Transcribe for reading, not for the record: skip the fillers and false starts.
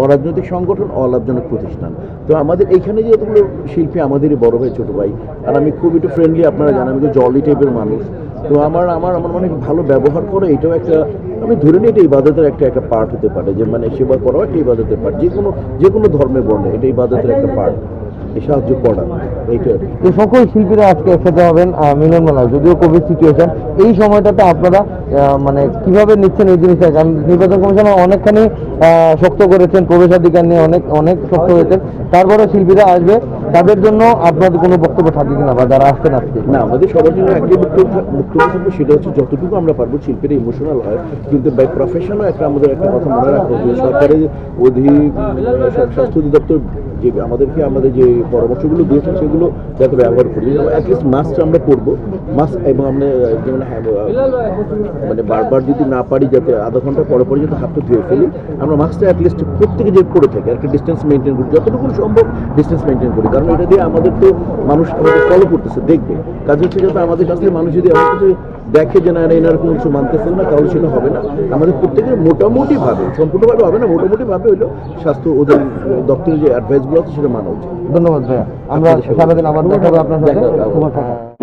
অরাজনৈতিক সংগঠন, অলাভজনক প্রতিষ্ঠান। তো আমাদের এইখানে যে এতগুলো শিল্পী, আমাদেরই বড় ভাই ছোট ভাই, আর আমি খুব একটু ফ্রেন্ডলি, আপনারা জানেন আমি তো জলি টাইপের মানুষ। তো আমার আমার আমার মনে হয় ভালো ব্যবহার করে এটাও একটা, আমি ধরে নিই এটা ইবাদতের একটা পার্ট হতে পারে, যে মানে সেবা করাও একটা ইবাদতের পার্ট, যে কোনো ধর্মে বর্ণে এটা ইবাদতের একটা পার্ট, এই সাহায্য করা এইটা। তো সকল শিল্পীরা আজকে একসাথে হবেন মিলন মেলায়, যদিও কোভিড সিচুয়েশন, এই সময়টাতে আপনারা মানে কিভাবে নিচ্ছেন এই জিনিসটা? কারণ নির্বাচন কমিশন অনেকখানি শক্ত করেছেন, প্রবেশাধিকার নিয়ে অনেক অনেক শক্ত হয়েছেন, তারপরে শিল্পীরা আসবে, তাদের জন্য আপনাদের কোনো বক্তব্য থাকে কিনা, বা যারা আসছেন আজকে? না, আমাদের সবার জন্য একটাই বক্তব্য থাকবে, সেটা হচ্ছে যতটুকু আমরা পারবো শিল্পীরা ইমোশনাল হয়, কিন্তু বাই প্রফেশনও আমাদের একটা কথা মনে রাখবো যে সরকারের স্বাস্থ্য অধিদপ্তর যে আমাদের যে পরামর্শগুলো দিয়েছেন সেগুলো যাতে ব্যবহার করি, অ্যাটলিস্ট মাস্ক আমরা পরবো, মাস্ক, এবং আমরা যেমন মানে বারবার যদি না পারি যাতে আধা ঘন্টা পরে পরে যাতে হাতটা ধুয়ে ফেলি, আমরা মাস্কটা অ্যাটলিস্ট প্রত্যেকে যে পরে থাকে একটা ডিস্টেন্স মেনটেন করি, যতটুকু সম্ভব ডিস্টেন্স মেনটেন করি, কারণ এটা দিয়ে আমাদের তো মানুষ আমাদের ফলো করতেছে, দেখবে। কাজ হচ্ছে যাতে আমাদের কাছ থেকে মানুষ যদি আমার কাছে দেখে যে না এনার কোনো কিছু মানতেছেন না, তাহলে সেটা হবে না। আমাদের প্রত্যেকের মোটামুটিভাবে, সম্পূর্ণভাবে হবে না, মোটামুটিভাবে হইলেও স্বাস্থ্য ওদের দপ্তরের যে অ্যাডভাইসগুলো আছে সেটা মানা উচিত। ধন্যবাদ ভাইয়া, আমরা সারাদিন আবার দেখাবো আপনার সাথে।